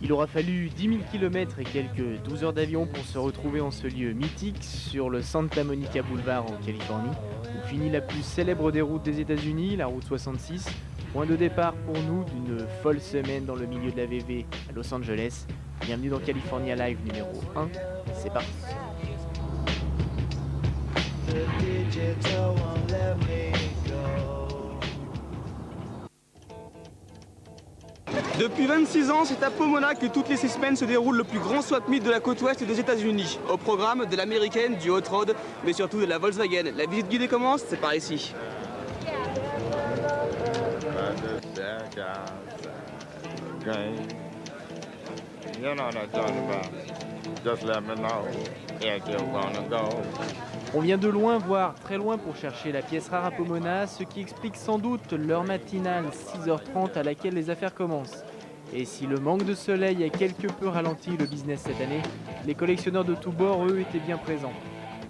Il aura fallu 10 000 km et quelques 12 heures d'avion pour se retrouver en ce lieu mythique sur le Santa Monica Boulevard en Californie, où finit la plus célèbre des routes des États-Unis, la route 66, point de départ pour nous d'une folle semaine dans le milieu de la VV à Los Angeles. Bienvenue dans California Live numéro 1, c'est parti. Depuis 26 ans, c'est à Pomona que toutes les 6 semaines se déroule le plus grand swap meet de la côte ouest des États-Unis. Au programme de l'américaine, du hot rod, mais surtout de la Volkswagen. La visite guidée commence, c'est par ici. On vient de loin, voire très loin pour chercher la pièce rare à Pomona, ce qui explique sans doute l'heure matinale 6h30 à laquelle les affaires commencent. Et si le manque de soleil a quelque peu ralenti le business cette année, les collectionneurs de tous bords, eux, étaient bien présents.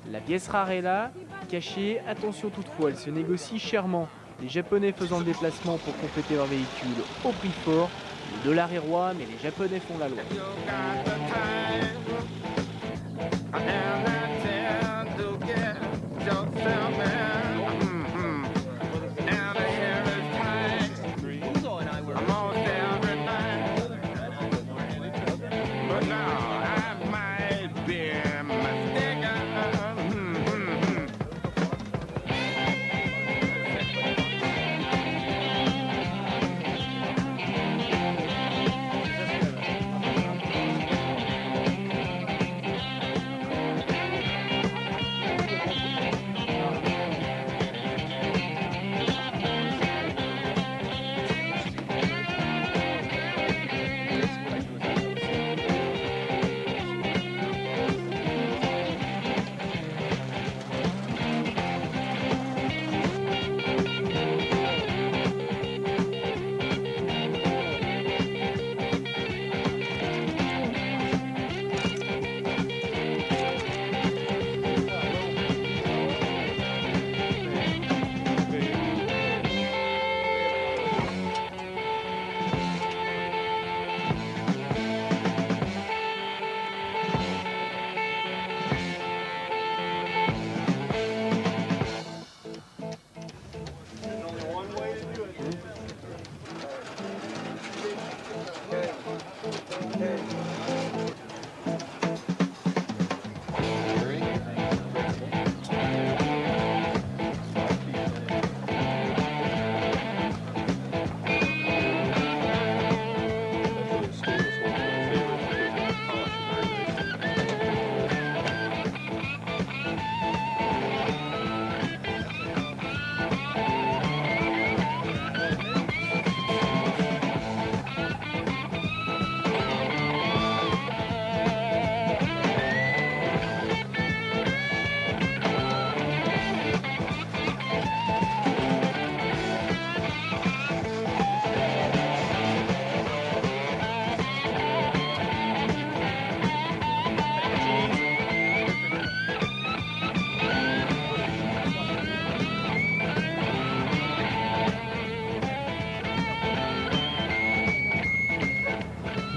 La pièce rare est là, cachée, attention toutefois, elle se négocie chèrement. Les Japonais faisant le déplacement pour compléter leur véhicule au prix fort. Le dollar est roi, mais les Japonais font la loi.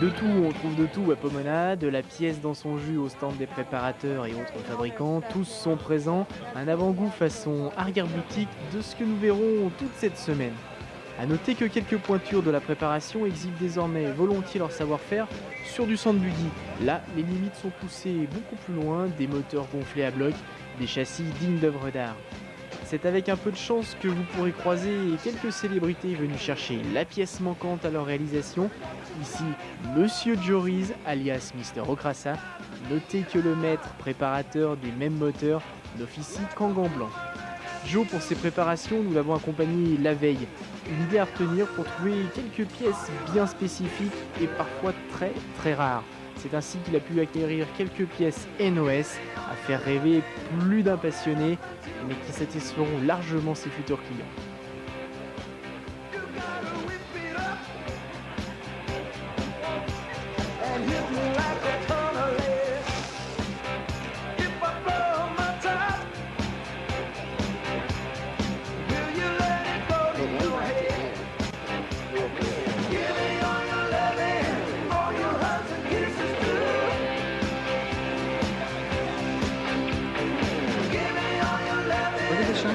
De tout, on trouve de tout à Pomona, de la pièce dans son jus au stand des préparateurs et autres fabricants, tous sont présents, un avant-goût façon arrière-boutique de ce que nous verrons toute cette semaine. A noter que quelques pointures de la préparation exhibent désormais volontiers leur savoir-faire sur du sand buggy. Là, les limites sont poussées beaucoup plus loin, des moteurs gonflés à bloc, des châssis dignes d'œuvres d'art. C'est avec un peu de chance que vous pourrez croiser quelques célébrités venues chercher la pièce manquante à leur réalisation. Ici, Monsieur Joris, alias Mr. Okrasa. Notez que le maître préparateur des mêmes moteurs n'officie qu'en gants blancs. Joe, pour ses préparations, nous l'avons accompagné la veille. Une idée à retenir pour trouver quelques pièces bien spécifiques et parfois très très rares. C'est ainsi qu'il a pu acquérir quelques pièces NOS à faire rêver plus d'un passionné, mais qui satisferont largement ses futurs clients.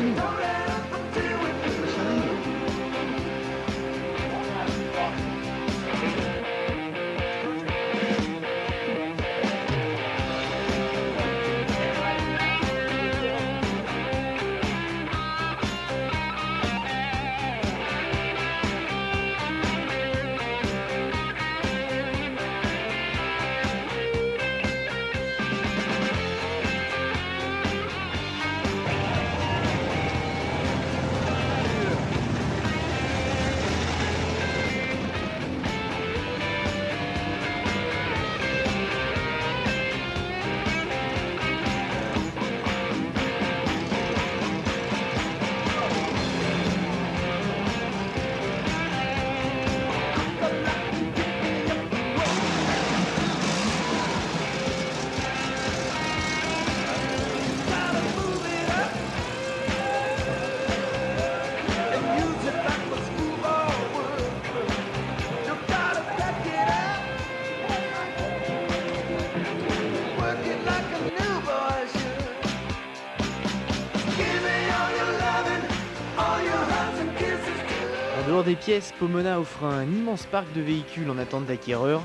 ligne. En dehors des pièces, Pomona offre un immense parc de véhicules en attente d'acquéreurs.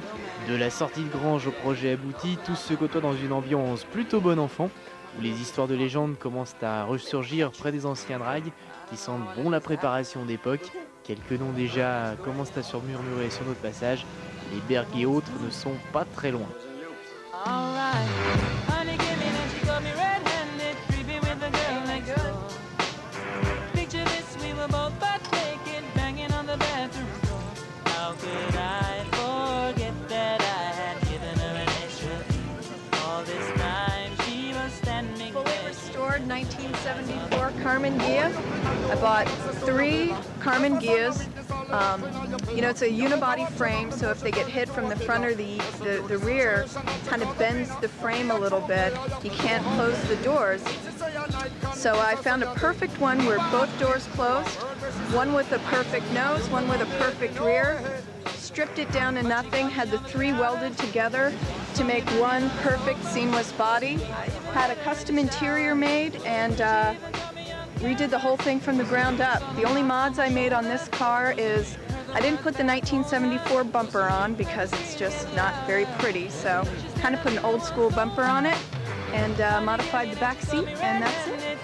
De la sortie de grange au projet abouti, tous se côtoient dans une ambiance plutôt bon enfant, où les histoires de légende commencent à ressurgir près des anciens drags qui sentent bon la préparation d'époque. Quelques noms déjà commencent à surmurmurer sur notre passage. Les Berg et autres ne sont pas très loin. Fully restored 1974 Carmen Ghia. I bought 3 Carmen Ghias. It's a unibody frame, so if they get hit from the front or the rear, kind of bends the frame a little bit. You can't close the doors. So I found a perfect one where both doors closed, one with a perfect nose, one with a perfect rear. Stripped it down to nothing, had the 3 welded together to make one perfect seamless body. Had a custom interior made and redid the whole thing from the ground up. The only mods I made on this car is I didn't put the 1974 bumper on because it's just not very pretty, so kind of put an old school bumper on it and modified the back seat, and that's it.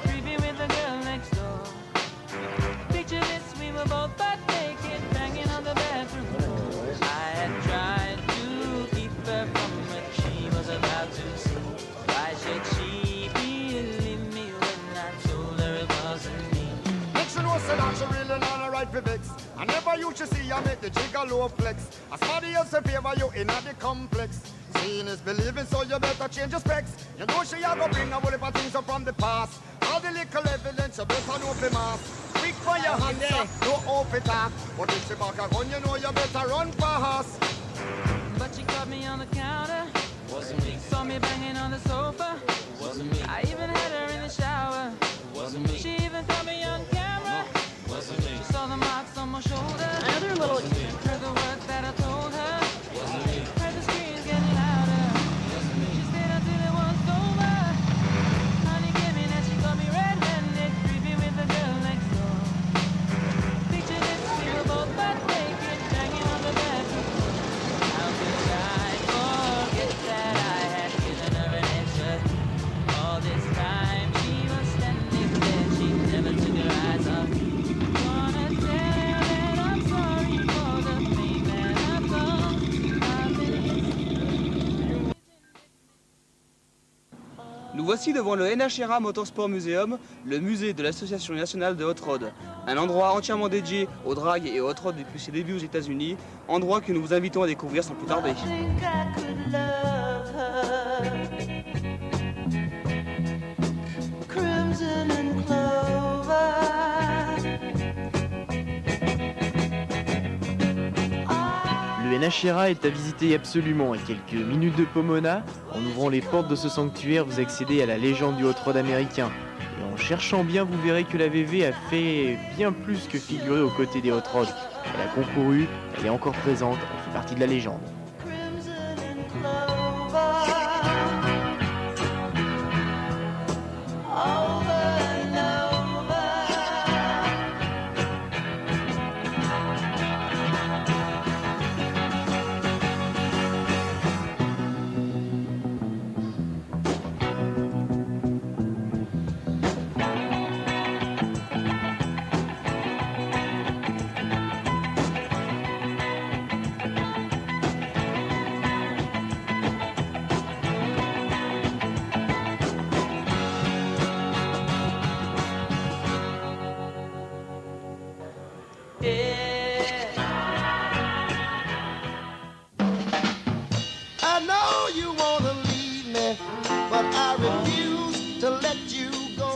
She really not a right for vex. I never used to see you make the jigger low flex. As somebody else in favor you in the complex. Seeing is believing, so you better change your specs. You know she a go bring a whole heap of things up from the past. All the little evidence you better know the mask. Quick for your hands, no off it off. But if she back a gun, you know you better run fast. But she caught me on the counter. Wasn't me. Saw me banging on the sofa. Wasn't me. I even had her in the shower. Wasn't me. She even caught me on camera. Wasn't me. She saw the marks on my shoulder. Another little. Heard the words that I told her. Wasn't me. Heard the screams getting louder. Wasn't me. She stayed until it was over. Honey came in and she got me red-handed, creepy with the girl next door. Picture this, we were both butt naked, banging on the bedroom. How could I forget that I had given her an extra? All this time she was standing there, she never took her eyes off me. Wanna tell her that I'm sorry for the pain that I've caused. I've been Nous voici devant le NHRA Motorsport Museum, le musée de l'Association nationale de hot rod. Un endroit entièrement dédié au drag et au hot rod depuis ses débuts aux États-Unis, endroit que nous vous invitons à découvrir sans plus tarder. think I could love her. Crimson and clover. Le NHRA est à visiter absolument. À quelques minutes de Pomona, en ouvrant les portes de ce sanctuaire, vous accédez à la légende du hot rod américain. Et en cherchant bien, vous verrez que la VV a fait bien plus que figurer aux côtés des hot rods. Elle a concouru, elle est encore présente, elle fait partie de la légende. Crimson and clover. Over and over.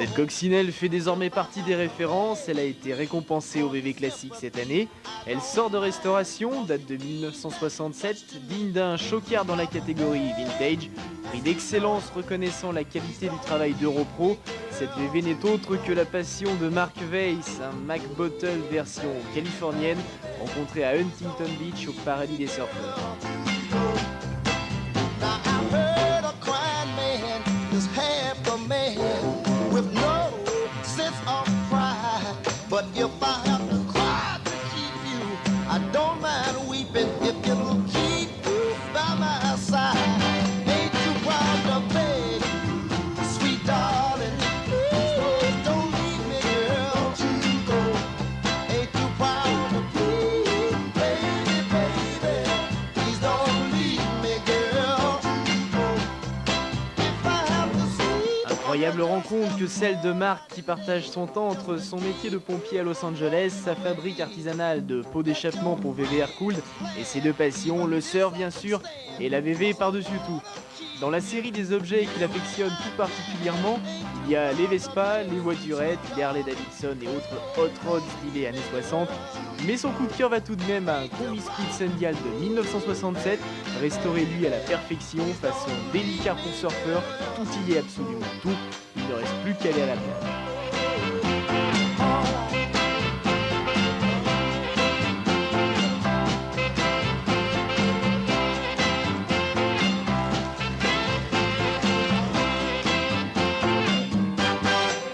Cette coccinelle fait désormais partie des références, elle a été récompensée au VV Classique cette année. Elle sort de restauration, date de 1967, digne d'un Chocard dans la catégorie Vintage. Prix d'excellence reconnaissant la qualité du travail d'Europro, cette VV n'est autre que la passion de Mark Weiss, un Mac Bottle version californienne, rencontré à Huntington Beach au paradis des surfeurs. Now I heard a crying man is half a man with no sense of pride. But if I have to cry to keep you, I don't mind weeping if it'll keep you by my side. Ain't you proud to beg, sweet darling? Please don't leave me, girl, to go. Ain't you proud to please, baby, baby? Please don't leave me, girl, to go. If I have to see. Incroyable rencontre que celle de Marc qui partage son temps entre son métier de pompier à Los Angeles, sa fabrique artisanale de pots d'échappement pour VV Air-Cooled et ses deux passions, le surf bien sûr et la VV par-dessus tout. Dans la série des objets qu'il affectionne tout particulièrement, il y a les Vespa, les voiturettes, les Harley Davidson et autres hot rods stylés années 60. Mais son coup de cœur va tout de même à un combi speed Sundial de 1967, restauré lui à la perfection, façon délicat pour surfeur, tout y est absolument tout, il ne reste plus qu'à aller à la plage.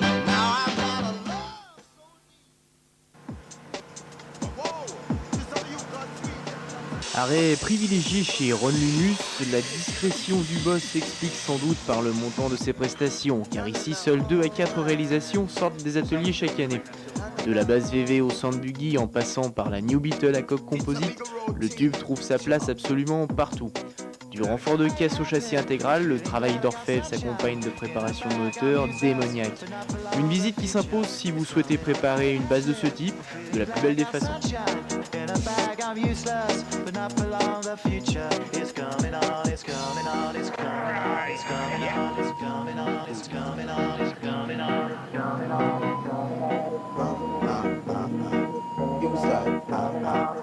Now I've got a love so Arrêt privilégié chez Ron Lumus, la discrétion du boss s'explique sans doute par le montant de ses prestations, car ici seules 2 à 4 réalisations sortent des ateliers chaque année. De la base VV au Sand Buggy en passant par la New Beetle à coque composite, le tube trouve sa place absolument partout. Du renfort de caisse au châssis intégral, le travail d'orfèvre s'accompagne de préparation de moteur démoniaque. Une visite qui s'impose si vous souhaitez préparer une base de ce type, de la plus belle des façons. In a bag, I'm useless, but not for long. The future is coming on, it's coming on, it's coming on, it's coming on, it's coming on, it's coming on, it's coming on, it's coming on, it's coming on. you start. Coming on,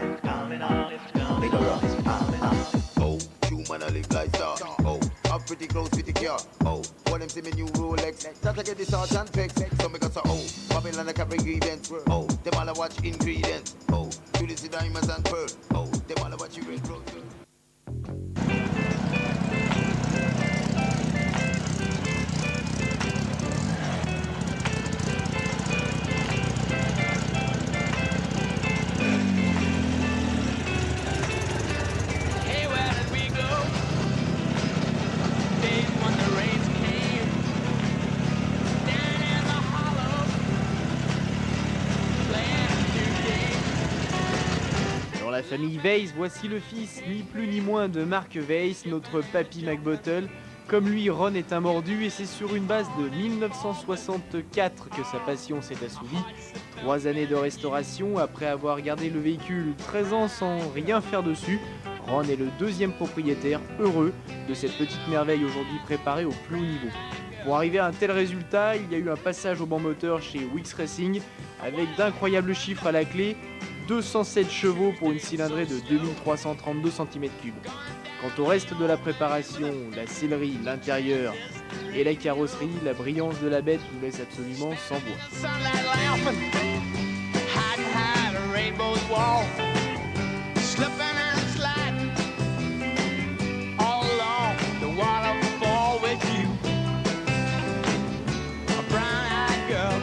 it's coming on, it's coming on, it's coming on. Oh, human I live like that. Oh, I'm pretty close with the car. Oh, what them see me new Rolex. That I get the salt and pex. So me got so oh, Babylon I carry ingredients. Oh, them all I watch ingredients. Oh, you see diamonds and pearl. Oh, them all I watch you red clothes. Hey, where did we go? Days when the rains came. Down in the hollow. Playing a new game. Dans la famille Weiss, voici le fils, ni plus ni moins de Mark Weiss, notre papy McBottle. Comme lui, Ron est un mordu et c'est sur une base de 1964 que sa passion s'est assouvie. 3 années de restauration, après avoir gardé le véhicule 13 ans sans rien faire dessus, Ron est le 2e propriétaire heureux de cette petite merveille aujourd'hui préparée au plus haut niveau. Pour arriver à un tel résultat, il y a eu un passage au banc moteur chez Wix Racing avec d'incroyables chiffres à la clé, 207 chevaux pour une cylindrée de 2332 cm3. Quant au reste de la préparation, la sellerie, l'intérieur et la carrosserie, la brillance de la bête nous laisse absolument sans voix. Sunlight laughing. Hiding behind a rainbow's wall. Slipping and sliding. All along the waterfall with you. A brown-eyed girl.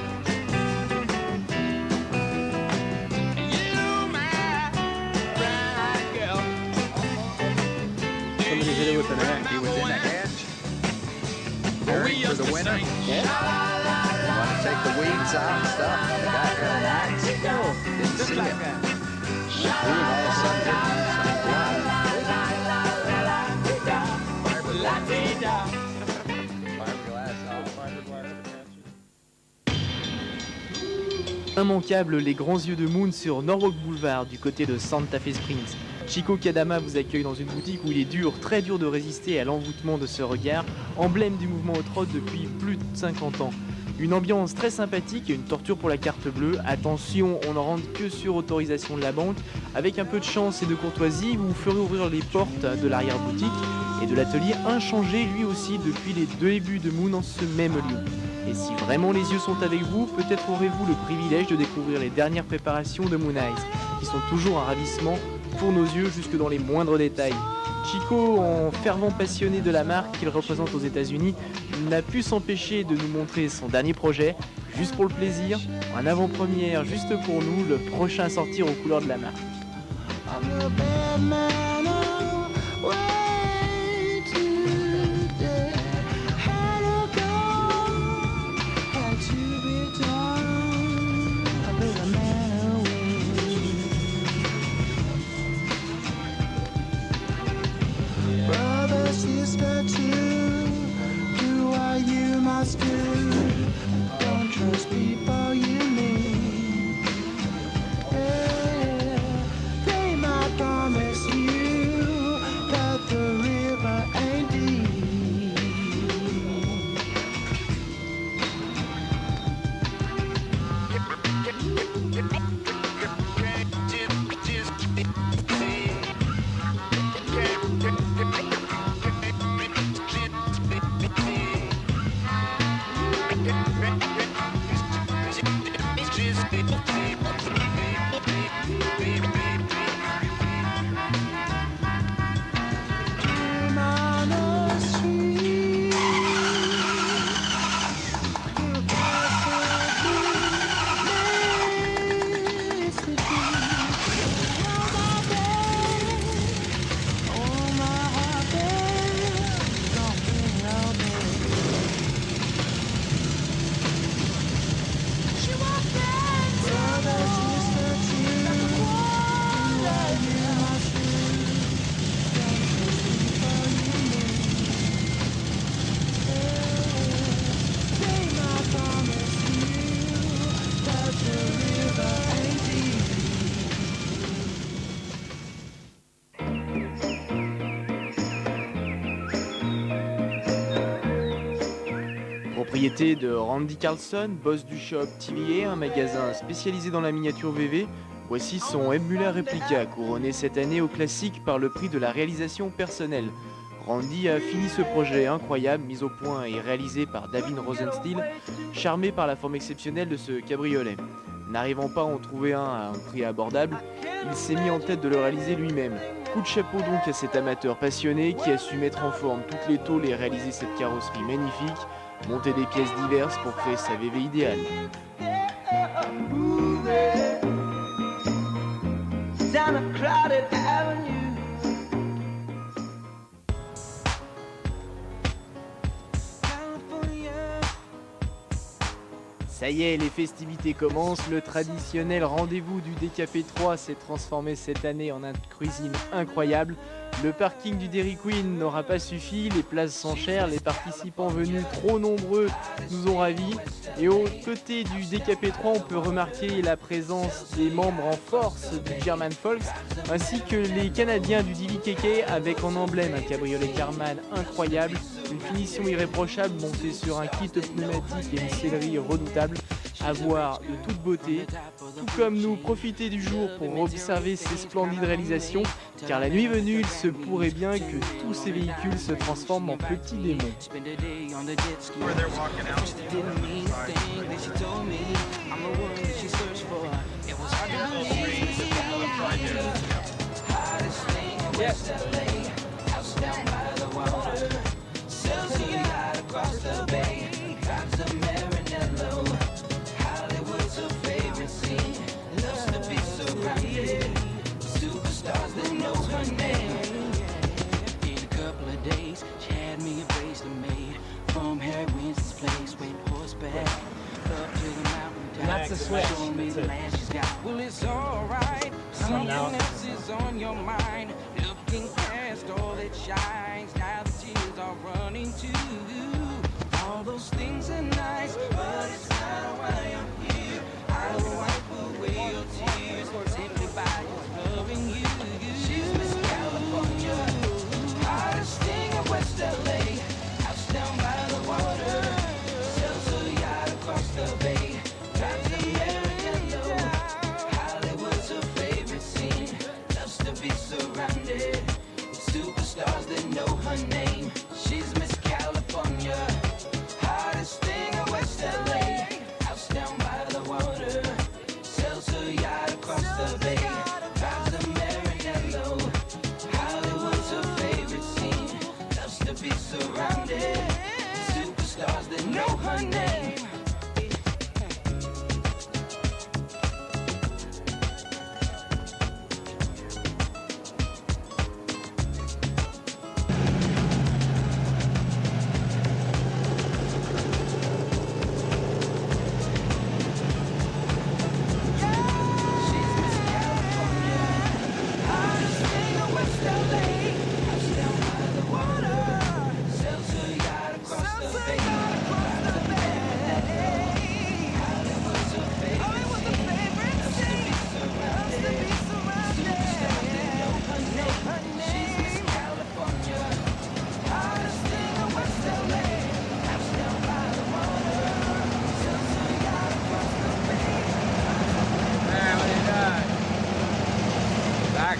And you, my brown-eyed girl. Somebody hit it with an axe. He was in a hatch. Preparing for the winter. Want to take the weeds out and stuff. The guy got an axe. Didn't see it. Boom, all of a sudden hit some blood. Fiberglass, all fiberglass attachments. Immanquables les grands yeux de Moon sur Norwalk Boulevard du côté de Santa Fe Springs. Chico Kadama vous accueille dans une boutique où il est dur, très dur de résister à l'envoûtement de ce regard, emblème du mouvement hot rod depuis plus de 50 ans. Une ambiance très sympathique et une torture pour la carte bleue. Attention, on n'en rentre que sur autorisation de la banque. Avec un peu de chance et de courtoisie, vous ferez ouvrir les portes de l'arrière-boutique et de l'atelier inchangé lui aussi depuis les débuts de Moon en ce même lieu. Et si vraiment les yeux sont avec vous, peut-être aurez-vous le privilège de découvrir les dernières préparations de Moon Eyes, qui sont toujours un ravissement pour nos yeux jusque dans les moindres détails. Chico, en fervent passionné de la marque qu'il représente aux États-Unis, n'a pu s'empêcher de nous montrer son dernier projet, juste pour le plaisir, en avant-première, juste pour nous, le prochain à sortir aux couleurs de la marque. Sister too, do what you must do. Don't trust people you meet. Yeah, they might promise you that the river ain't deep. Propriété de Randy Carlson, boss du shop TVA, un magasin spécialisé dans la miniature VV, voici son Ebmula Replica, couronné cette année au classique par le prix de la réalisation personnelle. Randy a fini ce projet incroyable, mis au point et réalisé par David Rosenstiel, charmé par la forme exceptionnelle de ce cabriolet. N'arrivant pas à en trouver un à un prix abordable, il s'est mis en tête de le réaliser lui-même. Coup de chapeau donc à cet amateur passionné qui a su mettre en forme toutes les tôles et réaliser cette carrosserie magnifique, monter des pièces diverses pour créer sa VV idéale. Ça y est, les festivités commencent, le traditionnel rendez-vous du DKP3 s'est transformé cette année en une cuisine incroyable. Le parking du Dairy Queen n'aura pas suffi, les places sont chères, les participants venus trop nombreux nous ont ravis. Et aux côtés du DKP3, on peut remarquer la présence des membres en force du German Folks, ainsi que les Canadiens du DVKK avec en emblème un cabriolet Karmann incroyable, une finition irréprochable montée sur un kit pneumatique et une sellerie redoutable, à voir de toute beauté. Tout comme nous, profitez du jour pour observer ces splendides réalisations, car la nuit venue, il se pourrait bien que tous ces véhicules se transforment en petits démons. That's a switch. Well, it's alright. Something else is on your mind. Looking past all that shines. Now the tears are running too. All those things are nice, but it's not why I'm here. I will wipe away your tears simply by just loving you. She's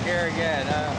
here again, huh?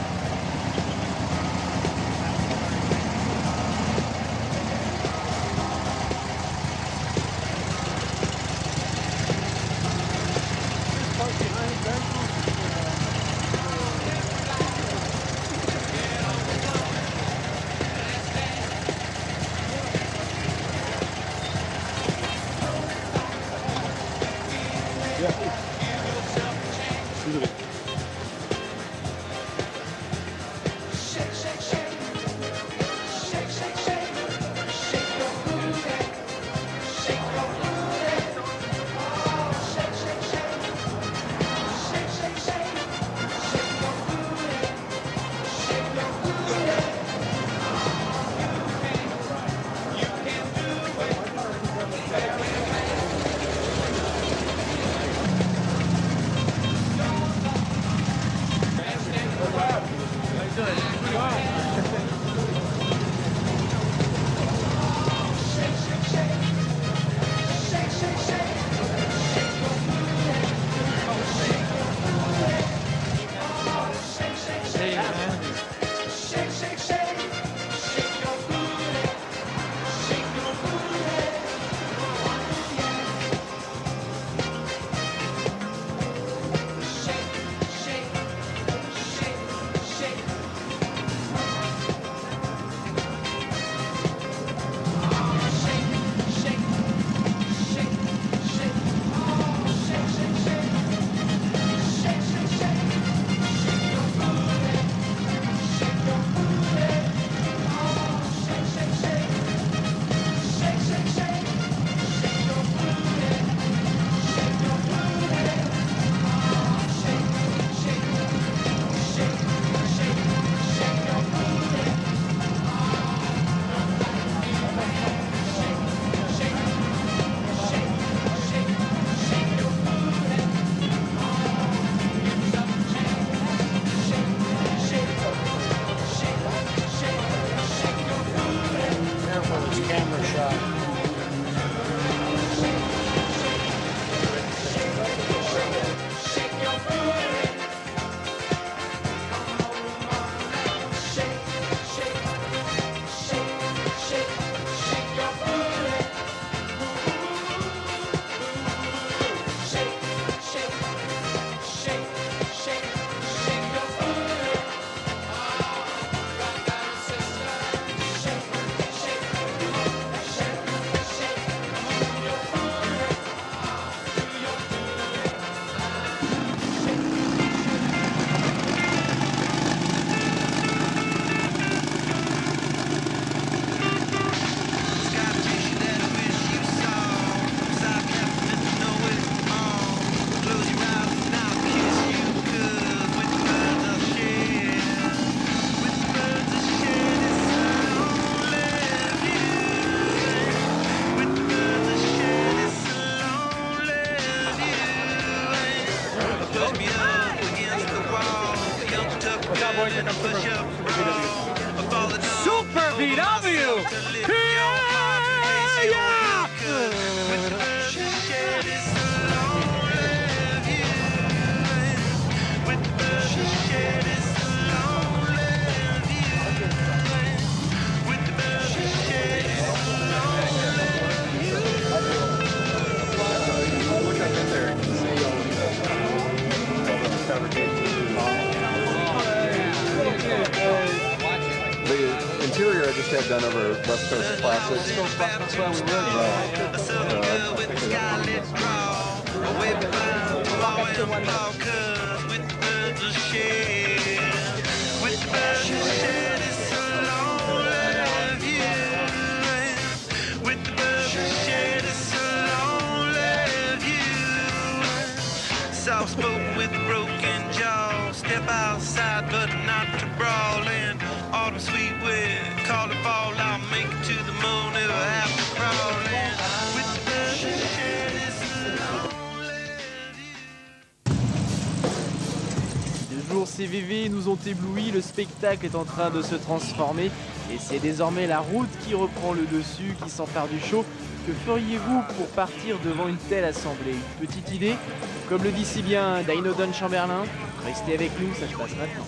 Super VW! The interior I just had done over West Coast Classics. That's why we were. Soft spoken with a broken jaw. Step outside, but not to brawl in. Autumn sweet wind, call it fall. I'll make it to the moon if I have to crawl in. With the birds that share this lonely view. Les jours CVV nous ont éblouis, le spectacle est en train de se transformer et c'est désormais la route qui reprend le dessus, qui s'empare du show. Que feriez-vous pour partir devant une telle assemblée? Une petite idée? Comme le dit si bien Dino Don Chamberlain, Restez avec nous, ça se passe maintenant.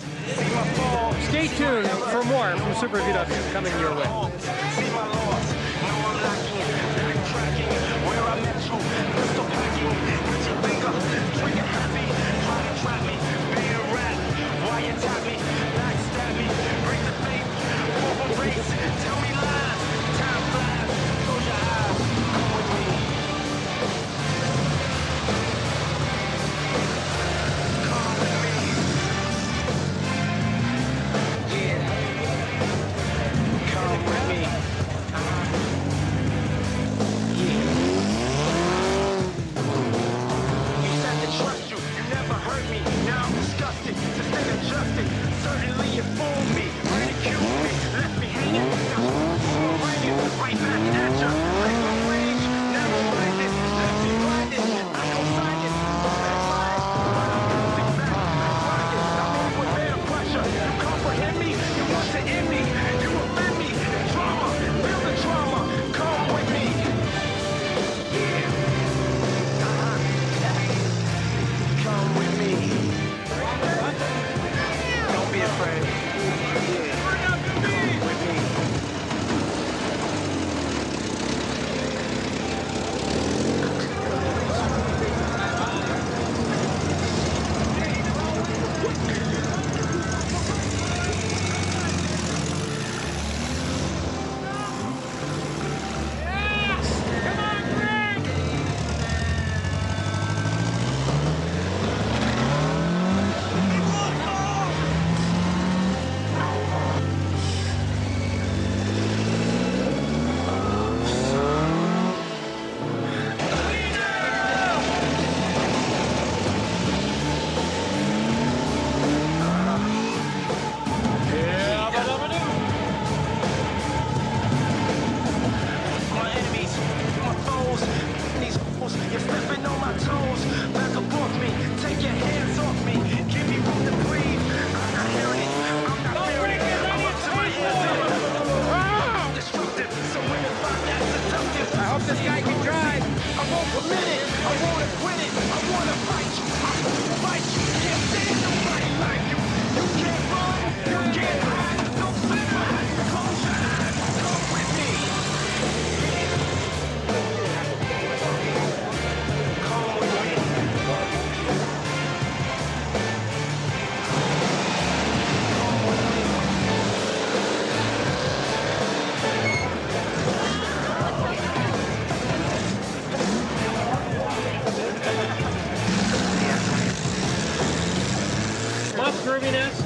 Stay tuned for more from Super VW coming your way.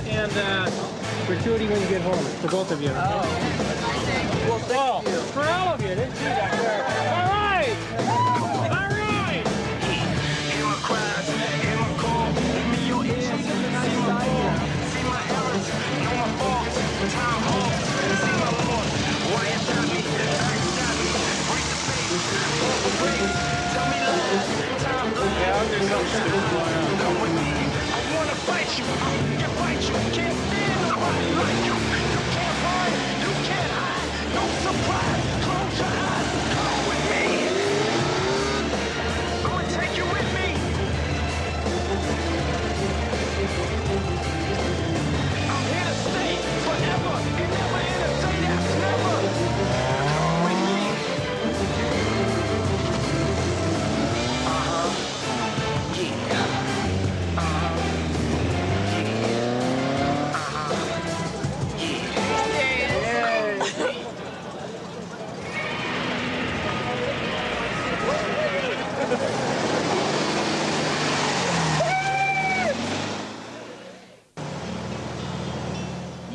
And gratuity when you get home for both of you. Well, thank you. For all of you. Didn't see that there. All right. All right. Hear my cries, hear my call. Give me your ears, see my fall. See my errors, know my faults. Time halts, see my loss. Why you stop me? Backstab me. Break the face, fall the race. Tell me lies, time blind. Come with me. I wanna fight you. I can fight you. Can't stand nobody like you. You can't run, you can't hide. No surprise. Close your eyes. Come with me. I'ma take you with me. I'm here to stay forever and never in a day that's never. Come with me.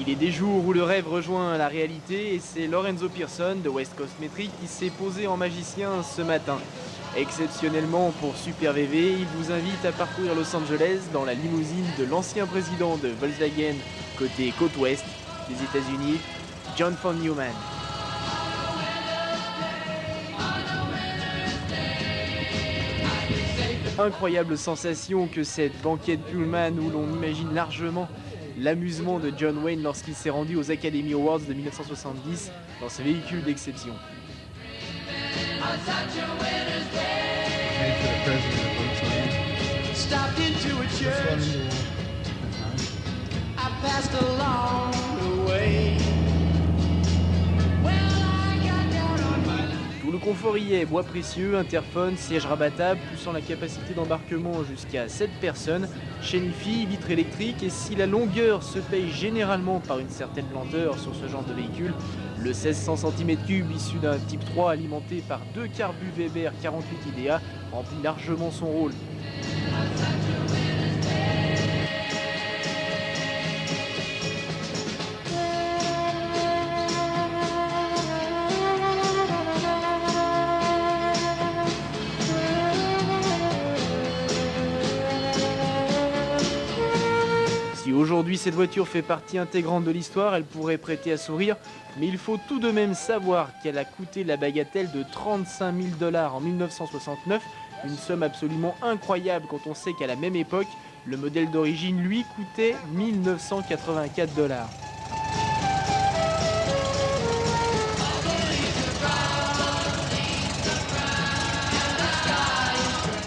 Il est des jours où le rêve rejoint la réalité et c'est Lorenzo Pearson de West Coast Metric qui s'est posé en magicien ce matin. Exceptionnellement pour Super VV, il vous invite à parcourir Los Angeles dans la limousine de l'ancien président de Volkswagen côté côte ouest des États-Unis, John von Neumann. Incroyable sensation que cette banquette Pullman où l'on imagine largement l'amusement de John Wayne lorsqu'il s'est rendu aux Academy Awards de 1970 dans ce véhicule d'exception. Stopped into a church passed along the way. Well, I got down on my Tout le confort y est, bois précieux, interphone, siège rabattable, poussant la capacité d'embarquement jusqu'à 7 personnes, chaîne IFI, vitre électrique, et si la longueur se paye généralement par une certaine lenteur sur ce genre de véhicule, le 1600 cm3 issu d'un Type 3 alimenté par 2 carbu Weber 48 IDA remplit largement son rôle. Si aujourd'hui cette voiture fait partie intégrante de l'histoire, elle pourrait prêter à sourire, mais il faut tout de même savoir qu'elle a coûté la bagatelle de 35 000 $ en 1969, une somme absolument incroyable quand on sait qu'à la même époque, le modèle d'origine lui coûtait 1984 $.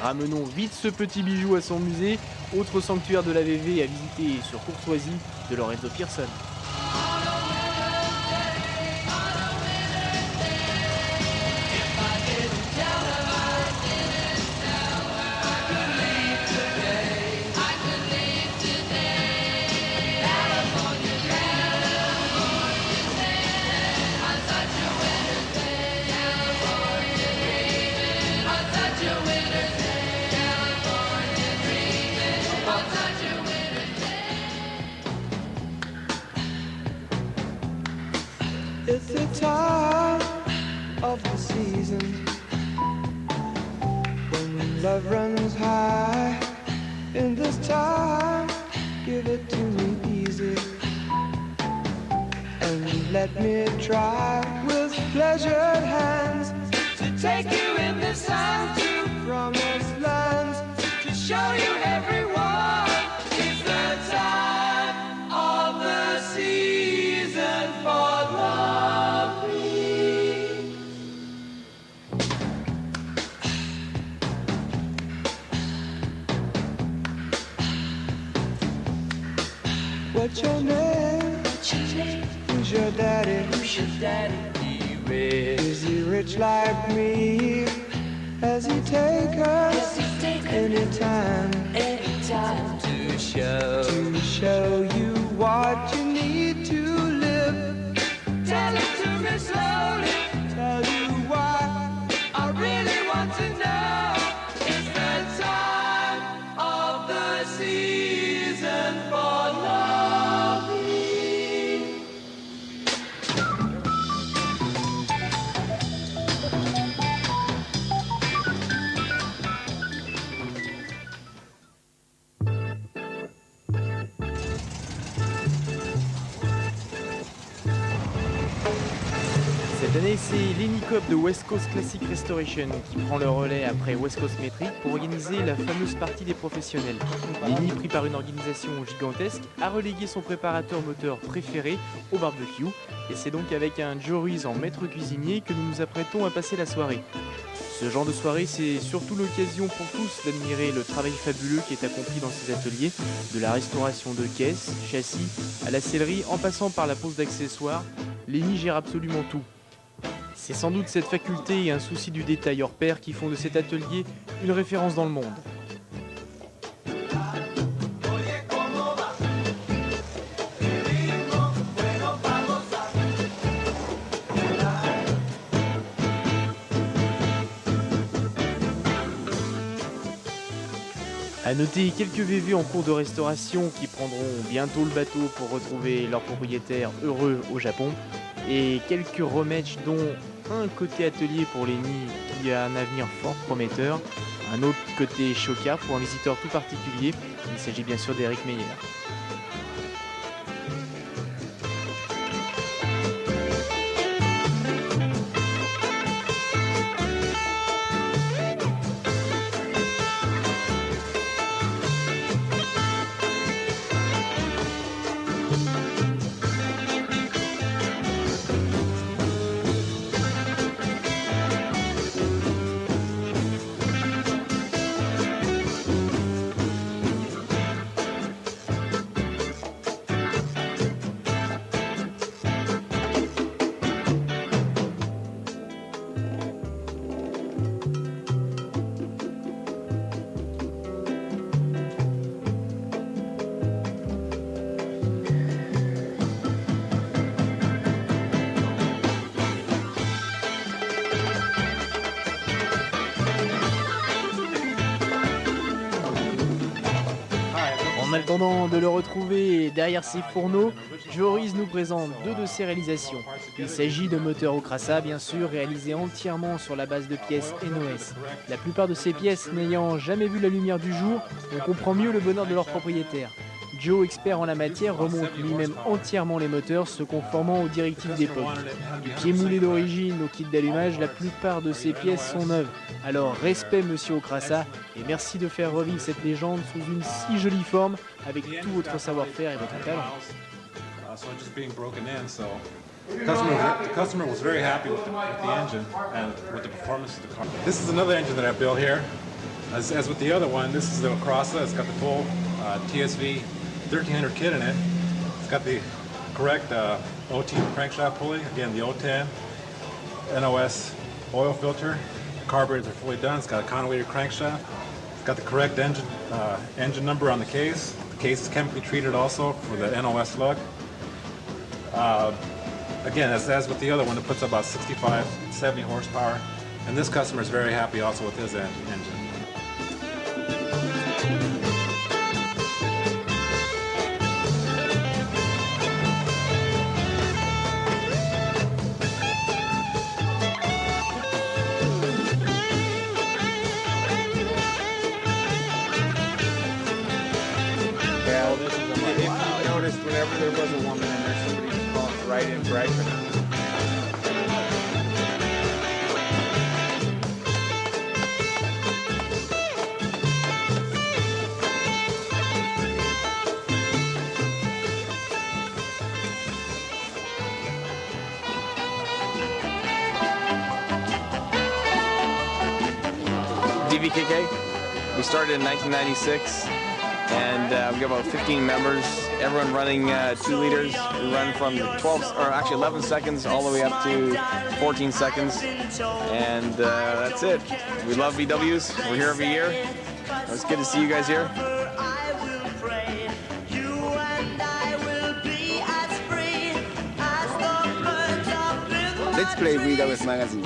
Ramenons vite ce petit bijou à son musée, autre sanctuaire de la VV à visiter sur courtoisie de Lorenzo Pearson. It's the time of the season when love runs high. In this time, give it to me easy and let me try with pleasured hands to take you in this time to promised lands, to show you everyone. It's the time of the season for love. What's your name? Who's your daddy? Is he rich like me? Has he take us anytime to show you what you need to live? Tell it to me slowly. Tell you why I really want to know. It's the time of the season for love. Cette année, c'est l'Enicop de West Coast Classic Restoration qui prend le relais après West Coast Metric pour organiser la fameuse partie des professionnels. L'Eni, pris par une organisation gigantesque, a relégué son préparateur moteur préféré au barbecue. Et c'est donc avec un Joe Ruiz en maître cuisinier que nous nous apprêtons à passer la soirée. Ce genre de soirée, c'est surtout l'occasion pour tous d'admirer le travail fabuleux qui est accompli dans ces ateliers, de la restauration de caisses, châssis, à la sellerie, en passant par la pose d'accessoires. L'Eni gère absolument tout. C'est sans doute cette faculté et un souci du détail hors pair qui font de cet atelier une référence dans le monde. A noter quelques VV en cours de restauration qui prendront bientôt le bateau pour retrouver leur propriétaire heureux au Japon, et quelques rematchs dont un côté atelier pour l'Eni qui a un avenir fort prometteur, un autre côté chocard pour un visiteur tout particulier, il s'agit bien sûr d'Eric Meyer. attendant de le retrouver derrière ses fourneaux, Joris nous présente deux de ses réalisations. Il s'agit de moteurs Okrasa, bien sûr, réalisés entièrement sur la base de pièces NOS. La plupart de ces pièces n'ayant jamais vu la lumière du jour, on comprend mieux le bonheur de leur propriétaire. Joe, expert en la matière, remonte lui-même entièrement les moteurs, se conformant aux directives d'époque. Du pied moulé d'origine au kit d'allumage, la plupart de ces pièces sont neuves. Alors respect monsieur Okrasa, et merci de faire revivre cette légende sous une si jolie forme, avec tout votre savoir-faire et votre talent. So just being broken in, so the customer was very happy with the engine and with the performance of the car. This is another engine that I built here. As with the other one, this is the Okrasa. It's got the full TSV 1300 kit in it. It's got the correct OT crankshaft pulley, again the O10, NOS oil filter. The carburetors are fully done. It's got a counterweighted crankshaft. It's got the correct engine number on the case. The case is chemically treated also for the NOS lug. Again, as with the other one, it puts about 65, 70 horsepower. And this customer is very happy also with his engine. Whenever there was a woman in there, somebody was calling right in for accident. DVKK. We started in 1996, and we got about 15 members. Everyone running 2 liters. We run from 11 seconds all the way up to 14 seconds, and that's it. We love VWs. We're here every year. It's good to see you guys here. Let's play VW's magazine.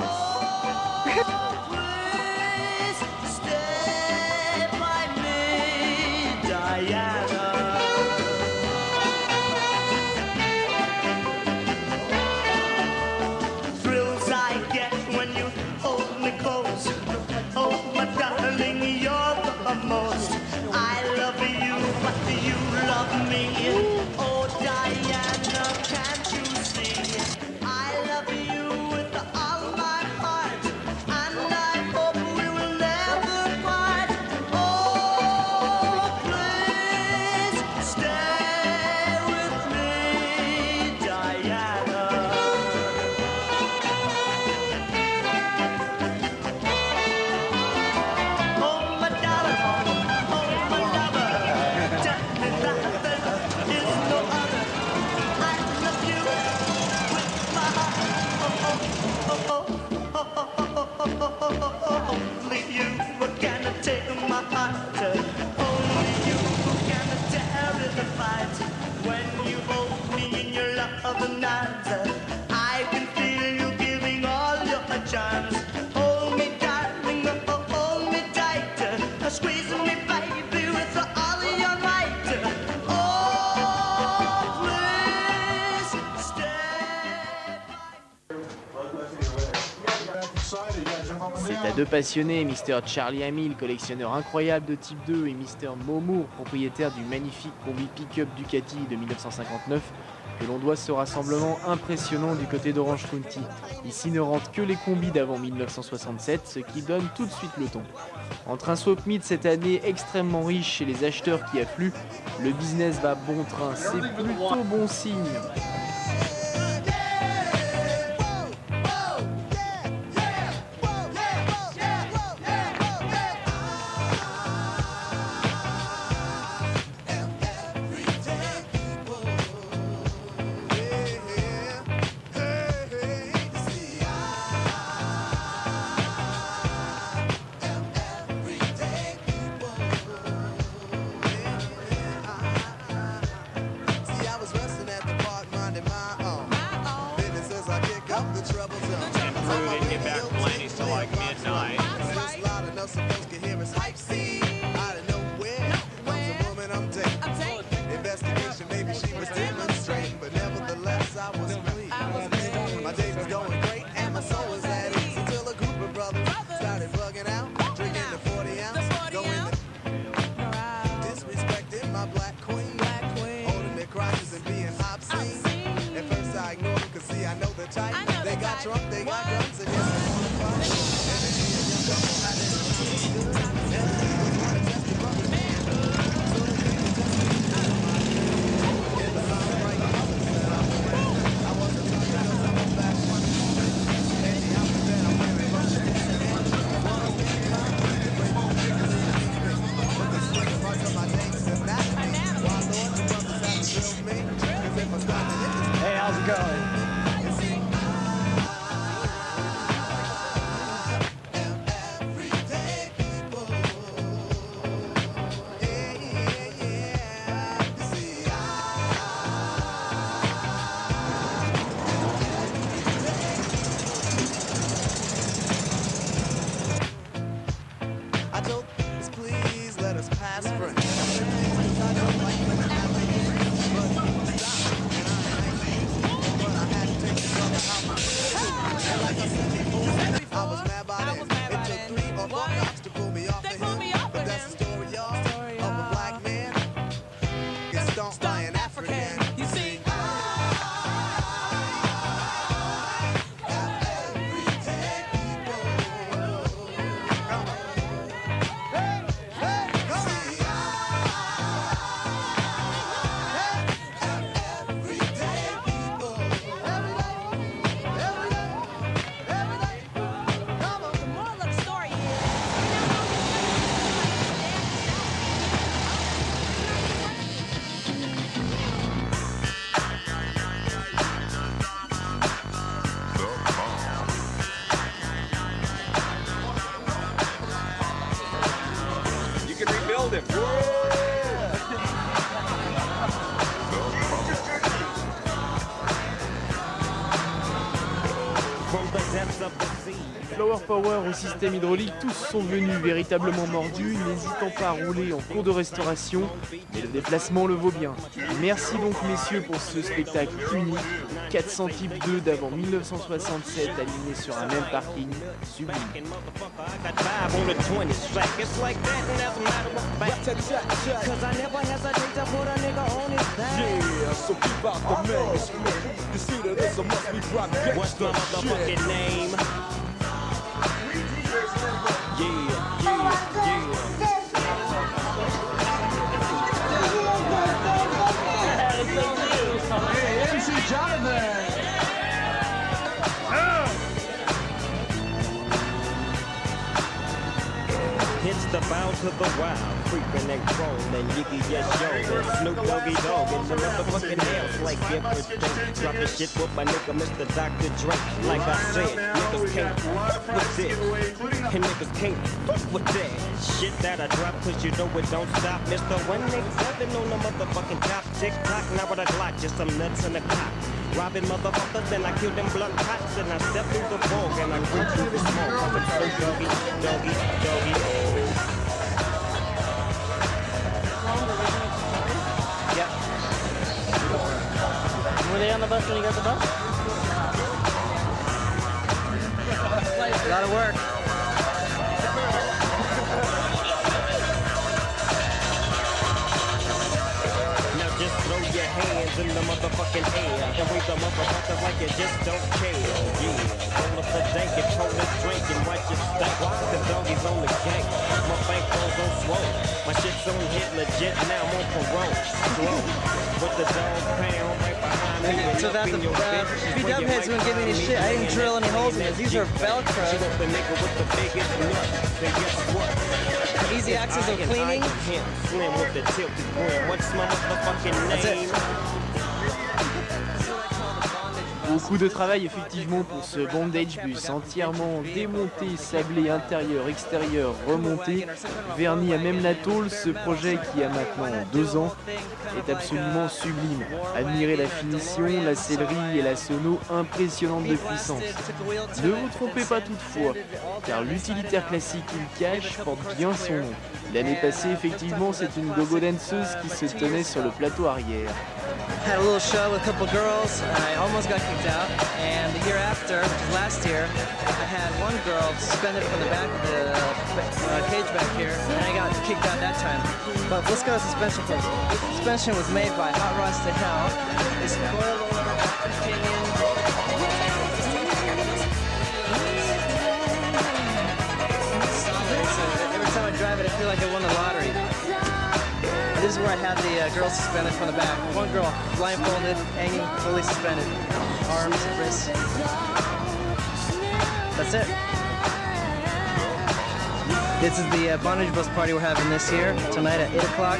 C'est à deux passionnés, Mr. Charlie Hamill, collectionneur incroyable de Type 2, et Mr. Momour, propriétaire du magnifique combi pick-up Ducati de 1959, que l'on doit ce rassemblement impressionnant du côté d'Orange County. Ici ne rentrent que les combis d'avant 1967, ce qui donne tout de suite le ton. Entre un swap meet cette année extrêmement riche chez les acheteurs qui affluent, le business va bon train, c'est plutôt bon signe. aspirin. I was mad by then. It took 3 or 4 cops to pull me off the hill. But that's the story, y'all, of a black man gets stomped by an African. You see, You can rebuild him. Flower Power au système hydraulique, tous sont venus véritablement mordus, n'hésitant pas à rouler en cours de restauration, mais le déplacement le vaut bien. Merci donc messieurs pour ce spectacle unique, 400 types 2 d'avant 1967 alignés sur un même parking, sublime. Yeah, so keep out the manuscript. You see that this must be rock What's my motherfucking name? Hey, MC Jonathan! Hits the bound to the wild, creeping and crawling, Yiggy yes yo, and Snoop Doggy Dogg, and the motherfucking nails like everything. Dropping shit with my nigga Mr. Dr. Dre. Like I said, niggas can't fuck with this, and niggas can't fuck with that. Shit that I drop, cause you know it don't stop. Mr. 187 on the motherfucking top, tick tock, now with a Glock, just some nuts in the clock. Robbing motherfuckers, then I kill them blunt cops, and I step through the fog, and I reach through the smoke. I'm so doggy, doggy, doggy. Yeah. Were they on the bus when you got the bus? A lot of work. Now just throw your hands in the motherfucking air and wave the motherfuckers like you just don't care. Yeah, roll up the dank and pull this drink and watch it stank. The doggies on the gang, my bankroll's on swole. My shit's on hit legit, now I'm on parole. Slow, with the dog pound right behind me. So that the B-Dub heads wouldn't give me any shit. I didn't drill any holes in this. These are Velcro. She want the nigga with the biggest nut. Then guess what? Easy access of cleaning. Slim with the tilted brim. What's my motherfucking That's name? it. Beaucoup de travail effectivement pour ce bondage bus entièrement démonté, sablé intérieur, extérieur, remonté, verni à même la tôle. Ce projet qui a maintenant 2 ans est absolument sublime. Admirez la finition, la sellerie et la sono impressionnante de puissance. Ne vous trompez pas toutefois, car l'utilitaire classique qu'il cache porte bien son nom. L'année passée, effectivement, c'est une gogo danseuse qui se tenait sur le plateau arrière. Had a little show with a couple girls. I almost got kicked out. And the year after, which was last year, I had one girl suspended from the back of the cage back here, and I got kicked out that time. But let's go to suspension first. Suspension was made by Hot Rods to Hell. It's coilover, pinion. Every time I drive it, I feel like I won the lottery. This is where I had the girl suspended from the back. One girl blindfolded, hanging, fully suspended. Arms, wrists. That's it. This is the bondage bus party we're having this year, tonight at 8 o'clock.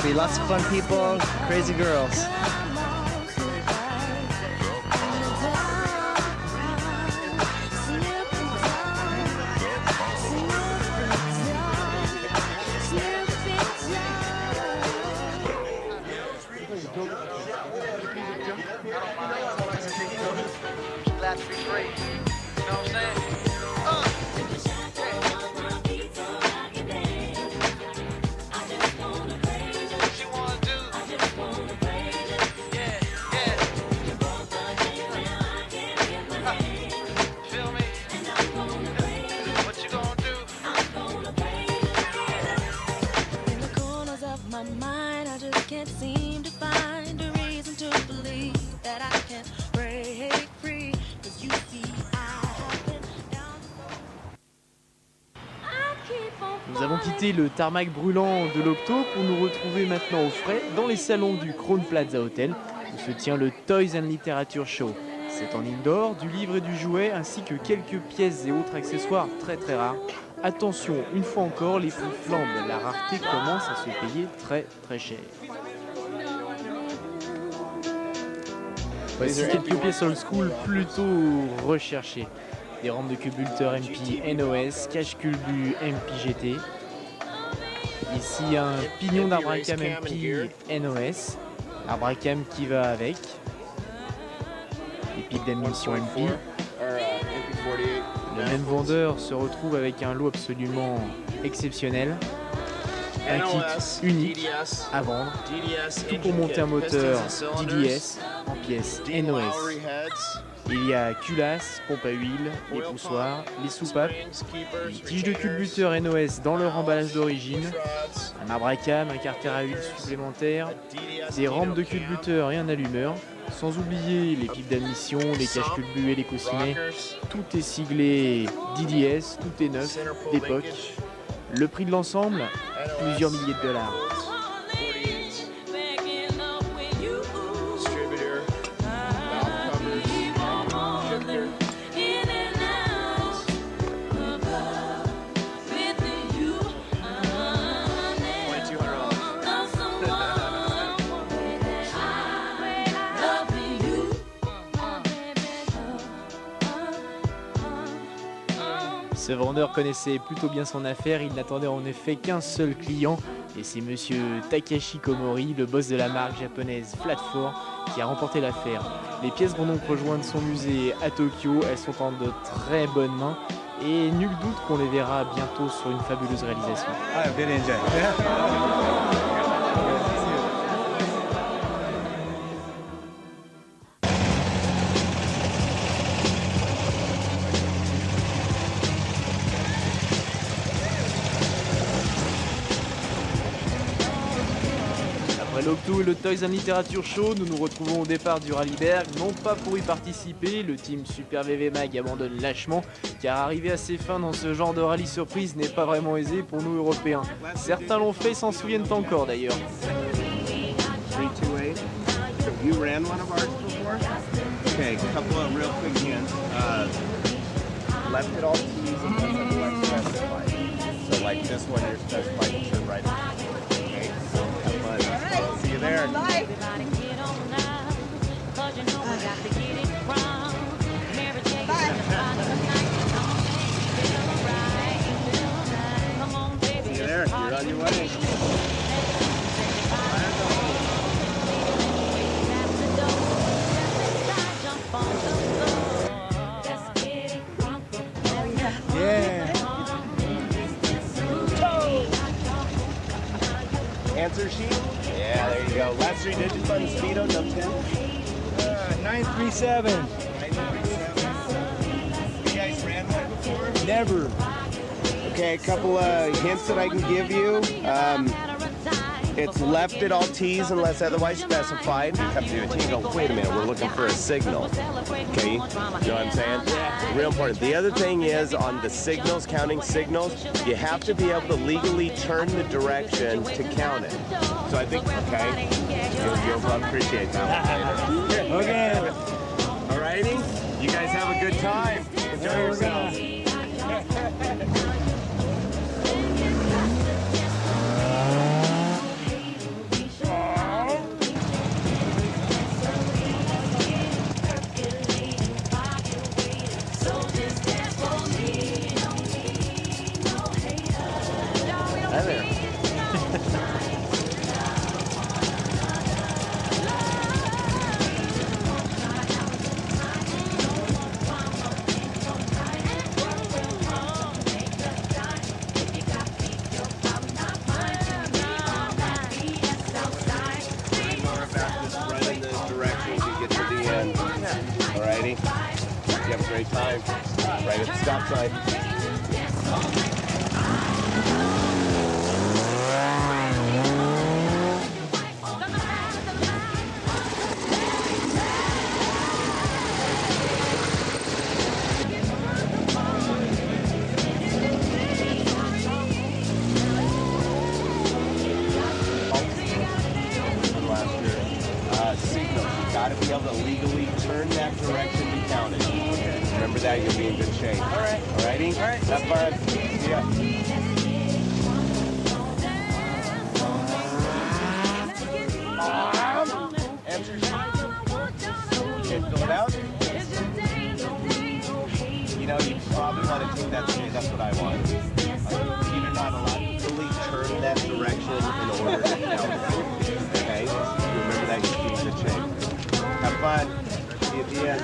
Be lots of fun people, crazy girls. Glad to be free. You know what I'm saying? Nous avons quitté le tarmac brûlant de l'Octo pour nous retrouver maintenant au frais dans les salons du Crown Plaza Hotel où se tient le Toys and Literature Show. C'est en indoor, du livre et du jouet ainsi que quelques pièces et autres accessoires très très rares. Attention, une fois encore, les prix flambent, la rareté commence à se payer très très cher. Voici quelques pièces old school plutôt recherchées. Des rampes de cube Ulter MP NOS, cache Culbu MP GT. Ici un pignon d'Arbracam MP NOS, Arbracam qui va avec. Les piles d'admission MP. Le même vendeur se retrouve avec un lot absolument exceptionnel. Un kit unique à vendre, tout pour monter un moteur DDS en pièces NOS. Il y a culasse, pompe à huile, les poussoirs, les soupapes, les tiges de culbuteur NOS dans leur emballage d'origine, un Arbracam, un carter à huile supplémentaire, des rampes de culbuteur et un allumeur, sans oublier les pipes d'admission, les caches culbu et les coussinets. Tout est siglé DDS, tout est neuf, d'époque. Le prix de l'ensemble, plusieurs milliers de dollars. Ce vendeur connaissait plutôt bien son affaire, il n'attendait en effet qu'un seul client, et c'est monsieur Takashi Komori, le boss de la marque japonaise Flat 4, qui a remporté l'affaire. Les pièces vont donc rejoindre son musée à Tokyo, elles sont en de très bonnes mains, et nul doute qu'on les verra bientôt sur une fabuleuse réalisation. L'Octo et le Toys and Literature Show, nous nous retrouvons au départ du Rallyberg, non pas pour y participer, le team Super VV Mag abandonne lâchement, car arriver à ses fins dans ce genre de rallye surprise n'est pas vraiment aisé pour nous Européens. Certains l'ont fait, s'en souviennent encore d'ailleurs. 328. You ran one of ours before? Okay, a couple of real quick hands. Left it all T's and left it like specified. So like this one, you're specified to turn right. Okay, so have fun. See you there. Bye. See you there. You're on your way. Answer sheet? Yeah, there you go. Last 3 digits on the speedo, no 10. 937. 937. You guys ran one before? Never. Okay, a couple of hints that I can give you. It's left at all T's unless otherwise specified. You come to a T and go, wait a minute, we're looking for a signal. Okay, you know what I'm saying? Yeah. Real important. The other thing is on the signals, counting signals, you have to be able to legally turn the direction to count it. So I think, okay, you'll appreciate that one later. Okay. Alrighty, you guys have a good time. Enjoy yourselves. Alrighty. You have a great time. Right at the stop sign. turn that direction, be counted. Remember that, you'll be in good shape. All right. Alrighty? All right. Have fun. See ya. Answer. Okay, fill it out. You know, you probably want to take that straight. That's what I want. You're not allowed to fully turn that direction in order to count. Okay? Remember that, you'll be in good shape. Have fun. See you at the end.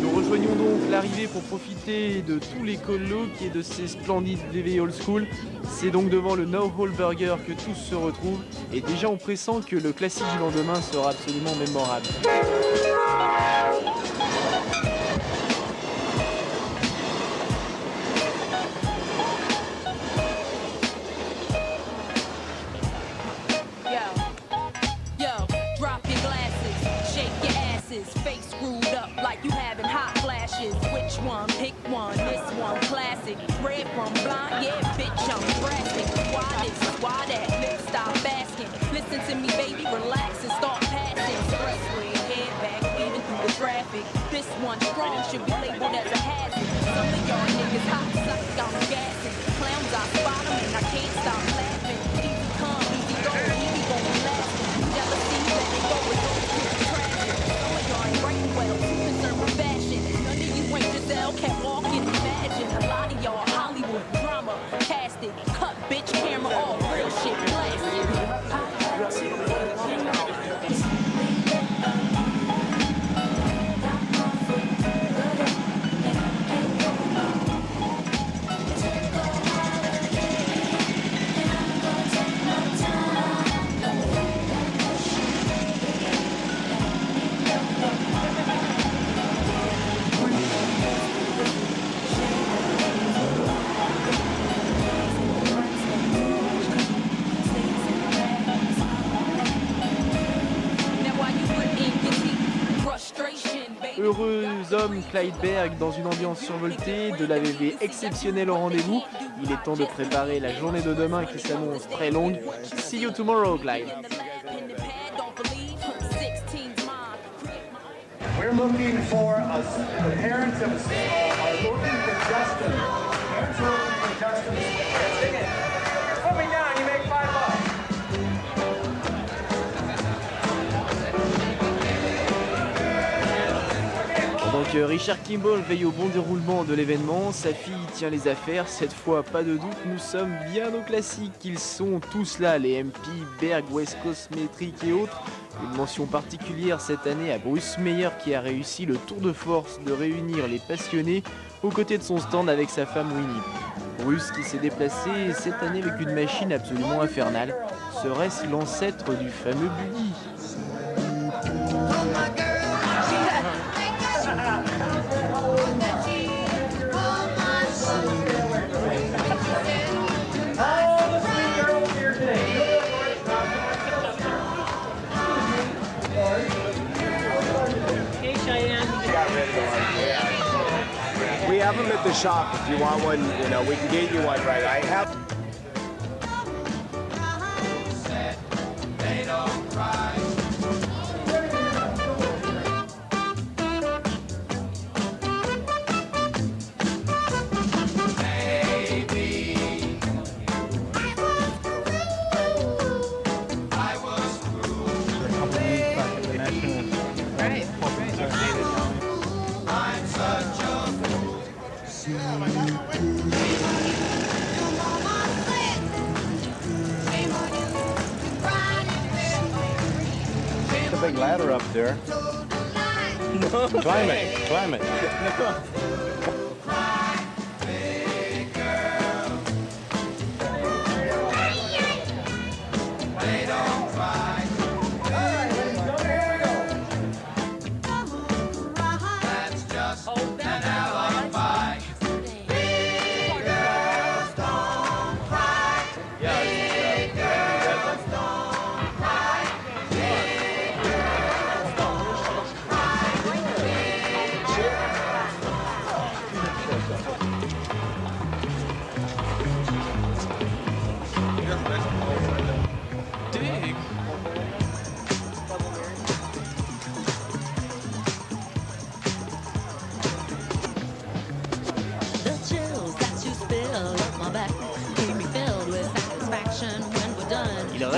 Nous rejoignons donc l'arrivée pour profiter de tous les colocs et de ces splendides VV Old School. C'est donc devant le No Hole Burger que tous se retrouvent et déjà on pressent que le classique du lendemain sera absolument mémorable. Yo, drop your glasses, shake your asses, face screwed up like you having hot flashes. Which one? Pick one. This one, classic. Red from blind, yeah, bitch, I'm drastic. Why this? Why that? Let's stop asking. Listen to me, baby, relax and start passing. Expressway, head back, weaving through the traffic. This one strong should be labeled as a hazard. Some of y'all niggas hot, suck, I'm gassing. Clowns, I spot 'em and I can't stop laughing. Easy come, easy go, easy going lasting. Jealousy, let it go, it's all tragic. Some of y'all ain't writing well, too concerned with fashion. None of you ain't Giselle, can't walk and imagine. A lot of y'all Hollywood drama, cast it, cut, bitch, camera off, real shit, plastic. Heureux homme Clyde Berg dans une ambiance survoltée, de la VV exceptionnelle au rendez-vous. Il est temps de préparer la journée de demain qui s'annonce très longue. See you tomorrow, Clyde. We're looking for the parents of are looking for Justin. Parents are looking for Justin. Sing it. Put me down. You make $5. Pendant que Richard Kimball veille au bon déroulement de l'événement, sa fille tient les affaires. Cette fois, pas de doute, nous sommes bien au classique. Ils sont tous là, les MP, Berg, West Coast Metric et autres. Une mention particulière cette année à Bruce Meyer qui a réussi le tour de force de réunir les passionnés aux côtés de son stand avec sa femme Winnie. Bruce qui s'est déplacé cette année avec une machine absolument infernale. Serait-ce l'ancêtre du fameux Buddy ? We have them at the shop. If you want one, you know, we can get you one right. I have. The big ladder up there. Climb it, climb it.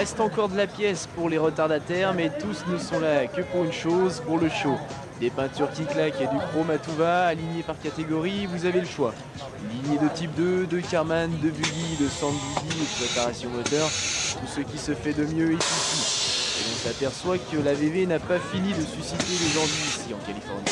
reste encore de la pièce pour les retardataires, mais tous ne sont là que pour une chose, pour le show. Des peintures qui claquent et du chrome à tout va, alignées par catégorie, vous avez le choix. Lignée de type 2, de Carman, de Buggy, de Sand Buggy et de préparation moteur, tout ce qui se fait de mieux est ici. Et on s'aperçoit que la VV n'a pas fini de susciter les envies ici en Californie.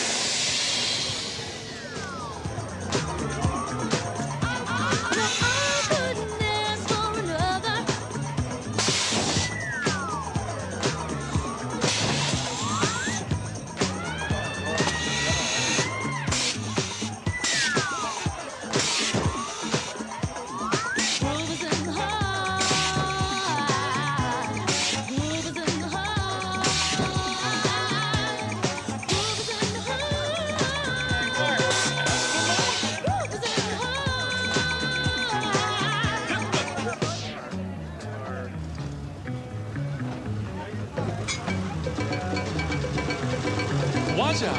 Watch out!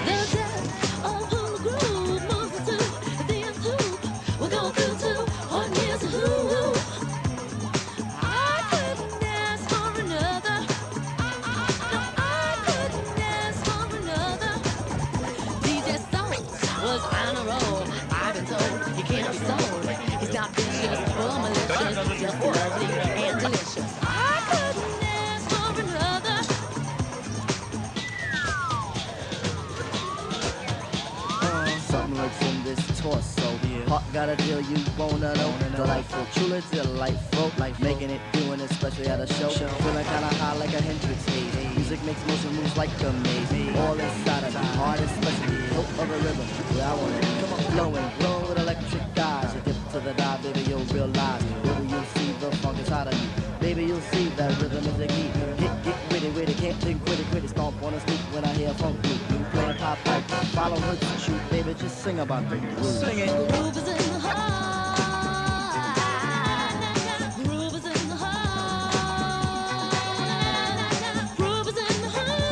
Something lurks in this torso. Heart got a deal you wanna know. Delightful, truly delightful. Like making it, doing it, especially at a show. Feeling kinda high like a Hendrix haze. Music makes motion moves like a maze. All inside of me, heart especially. Hope of a rhythm, where I want it. Flowing, glowing with electric eyes. You dip to the dive, baby, you'll realize. Baby, you'll see the funk inside of you. Baby, you'll see that rhythm is the key. Get witty, can't think quitty. Stomp on a sneak when I hear funk beat. You play pop pipe, follow her to shoot. Baby, just sing about the groove. Sing it. The groove is in the heart. The groove is in the heart. Groove is in the heart.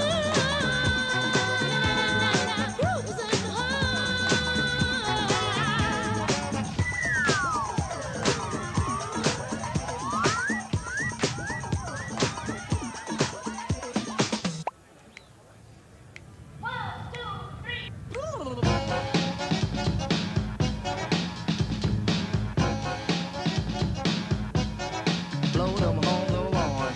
Groove is in the blow them home the lawn.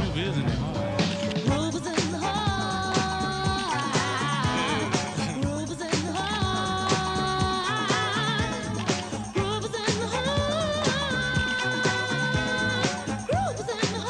Groove is in the heart. Groove is in the heart. Groove is in the heart. Groove is in the heart. Groove is in the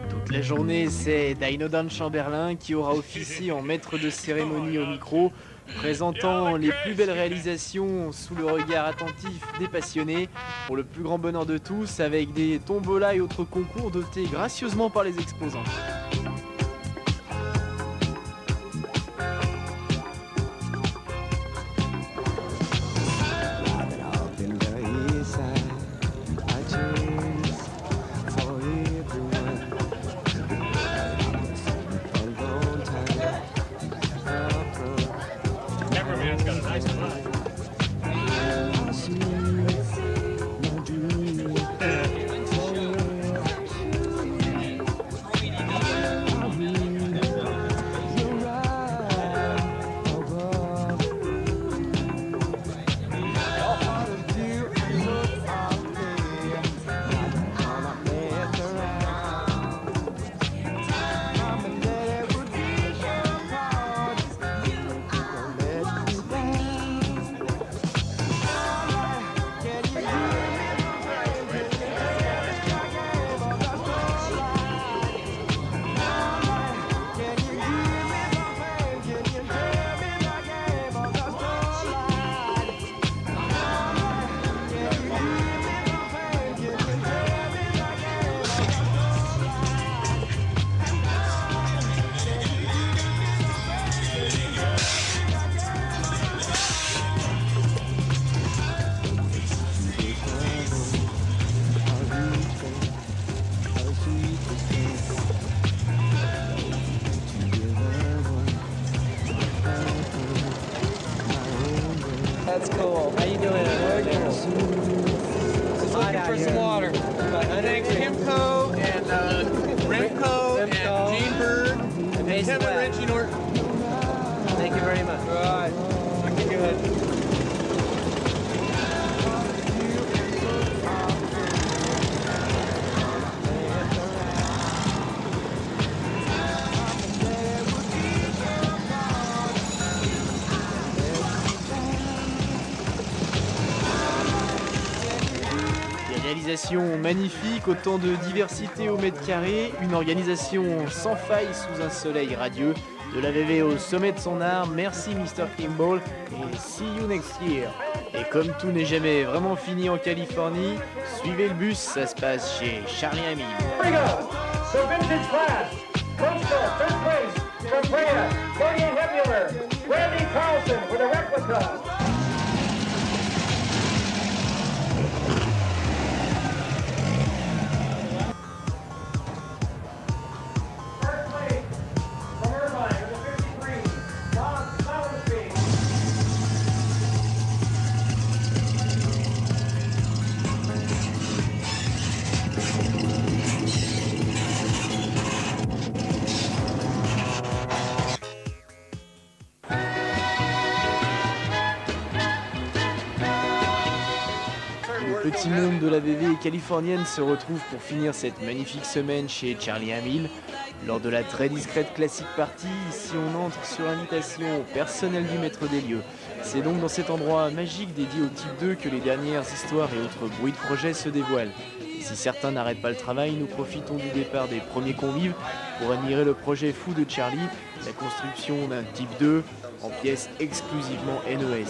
Toute la journée, c'est Dino Dan Chamberlain qui aura officié en maître de cérémonie au micro, présentant les plus belles réalisations sous le regard attentif des passionnés, pour le plus grand bonheur de tous, avec des tombolas et autres concours dotés gracieusement par les exposants. Cameraman's got a nice line. That's cool. How you doing? Very cool. Just looking for some water. Thanks Kimco and Remco and Gene Bird and Kevin Richie Norton. Thank you very much. All right. Looking good. Réalisation magnifique, autant de diversité au mètre carré, une organisation sans faille sous un soleil radieux, de la VV au sommet de son art. Merci Mr. Kimball et see you next year. Et comme tout n'est jamais vraiment fini en Californie, suivez le bus, ça se passe chez Charlie Hamil. Here we go. So vintage class. Coastal, third place. From Brea, 48 Hebular. Randy Carlson with a replica. Le petit monde de la VV californienne se retrouve pour finir cette magnifique semaine chez Charlie Hamil. Lors de la très discrète classique party, ici on entre sur invitation au personnel du maître des lieux. C'est donc dans cet endroit magique dédié au type 2 que les dernières histoires et autres bruits de projet se dévoilent. Et si certains n'arrêtent pas le travail, nous profitons du départ des premiers convives pour admirer le projet fou de Charlie, la construction d'un type 2 en pièces exclusivement NES.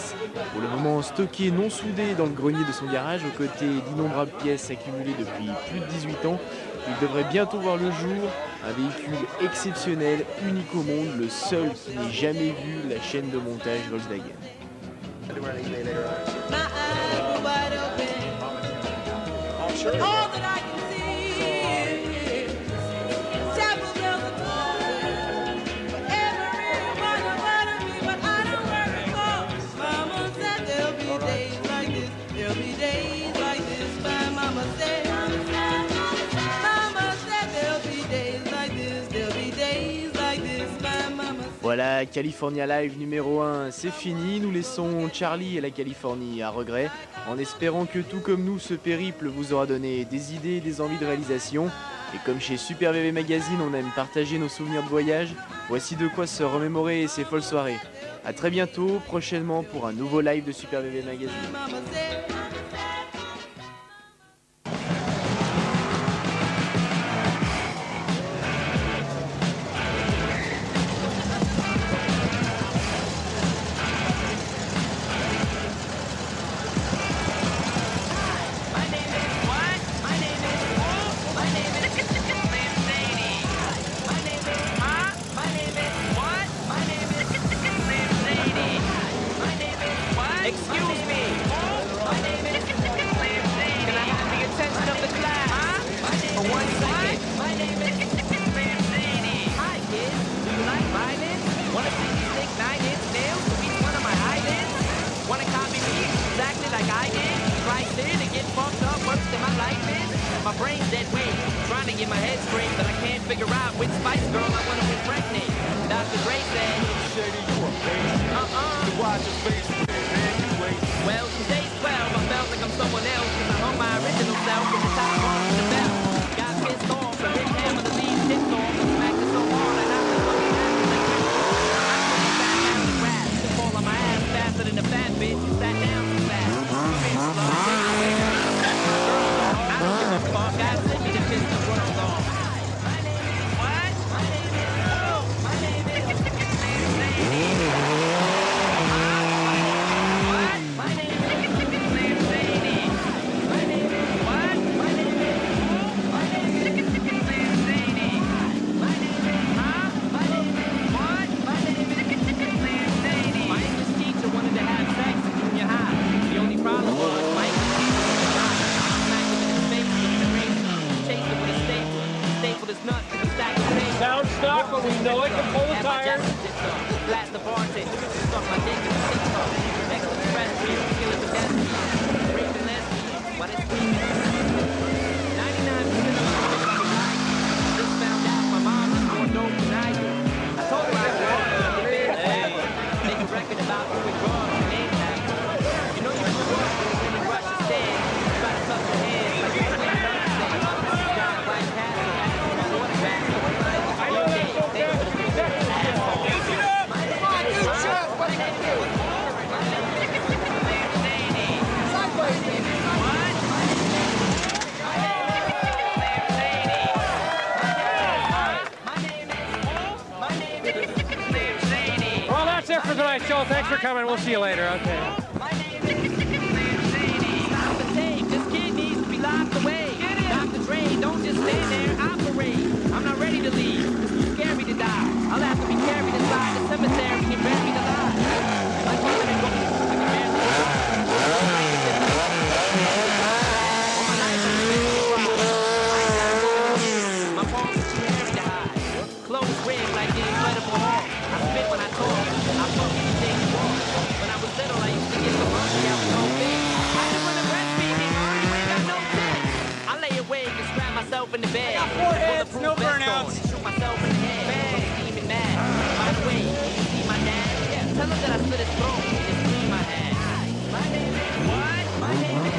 Pour le moment stocké non soudé dans le grenier de son garage, aux côtés d'innombrables pièces accumulées depuis plus de 18 ans, il devrait bientôt voir le jour, un véhicule exceptionnel, unique au monde, le seul qui n'ait jamais vu la chaîne de montage Volkswagen. All that I can see is chapel bells are calling for everyone I wanna be, but I don't work at all. Mama said there'll be days like this, there'll be days like this. My mama said there'll be days like this, there'll be days like this. My mama said. Voilà, California Live numéro 1, c'est fini. Nous laissons Charlie et la Californie à regret, en espérant que tout comme nous, ce périple vous aura donné des idées et des envies de réalisation. Et comme chez Super VV Magazine, on aime partager nos souvenirs de voyage, voici de quoi se remémorer ces folles soirées. A très bientôt, prochainement pour un nouveau live de Super VV Magazine. Excuse me. My name is. Can I have the attention of the class? For 1 second. My name is. Hi kids. Do you like violence? Wanna see me stick 9-inch nails to each one of my eyelids? Wanna copy me exactly like I did? Right there to get fucked up worse than my life is. My brain's dead weight. Trying to get my head straight, but I can't figure out which Spice Girl I wanna impregnate. Dr. Dre said. Shady, you a face. To watch your face. Well, today's 12, I felt like I'm someone else, cause I hung my original self from the top off to the belt. Got pissed off, and hit hammer the lead hits off, and smacked it so hard, I knocked the fucking ass in the crib. I put it back out of the grass, to fall on my ass faster than the fat bitch who sat down too fast. Bitch, love, I don't give a fuck, I sent me to piss the world off. My name is what? My name is my name is Well, that's it for tonight's show. Thanks for coming. We'll see you later. Okay. This kid needs to be locked away. Dr. Dre, don't just stand there, operate. I'm not ready to leave. It's too scary to die. I'll have to be carried inside the cemetery and buried alive. My father ain't going to my palms are too hairy to hide. Clothes ring like the Incredible Hulk. I spit when I talk. I fuck anything you want. When I was little, I used to get the money out the whole thing. I just want to breastfeed me, mom. You ain't got no sense. I lay awake and strap myself in the bed. I got 4 heads, no burnouts. Shoot myself in the head. Man, steaming mad. By the way, can you see my dad? Yeah, tell him that I slit his throat with this dream I had. My name is what? My name is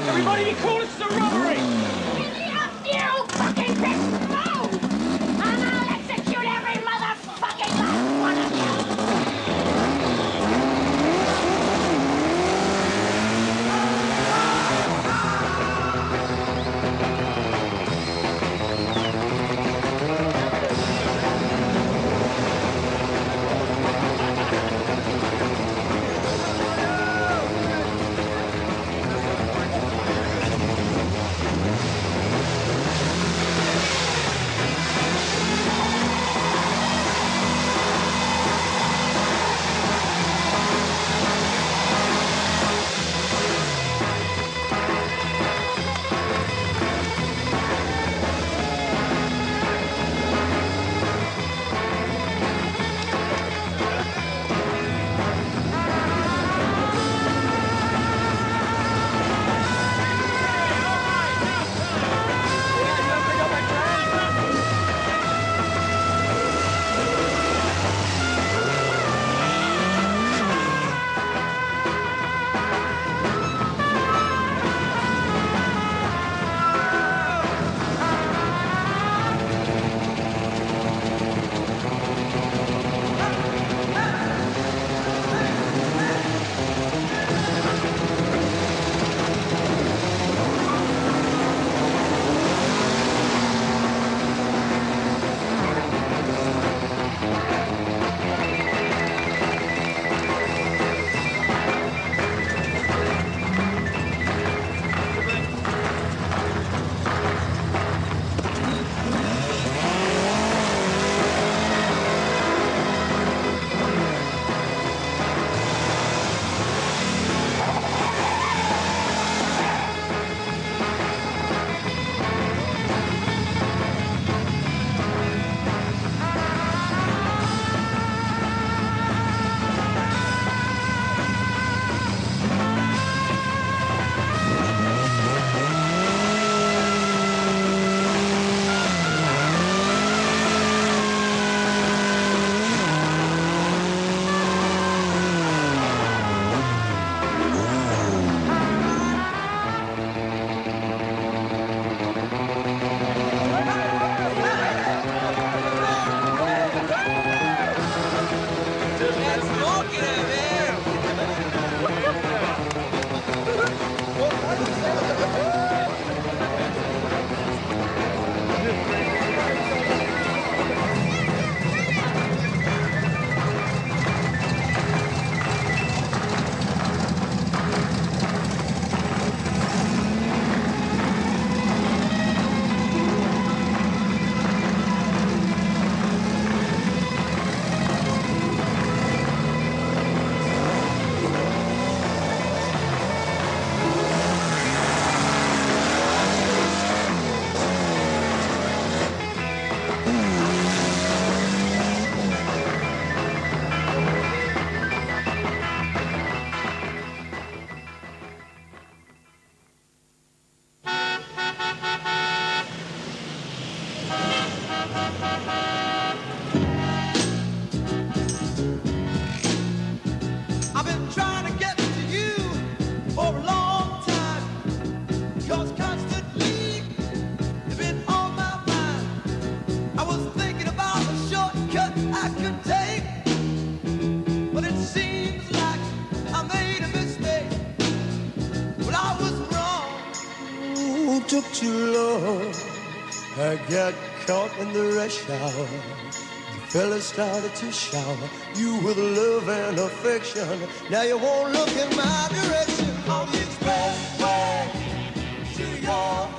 Everybody be cool, it's a robbery! You fucking bitch! Move! And I'll execute every motherfucking last one of you! you, Lord. I got caught in the rush hour. The fella started to shower you with love and affection. Now you won't look in my direction on the expressway to your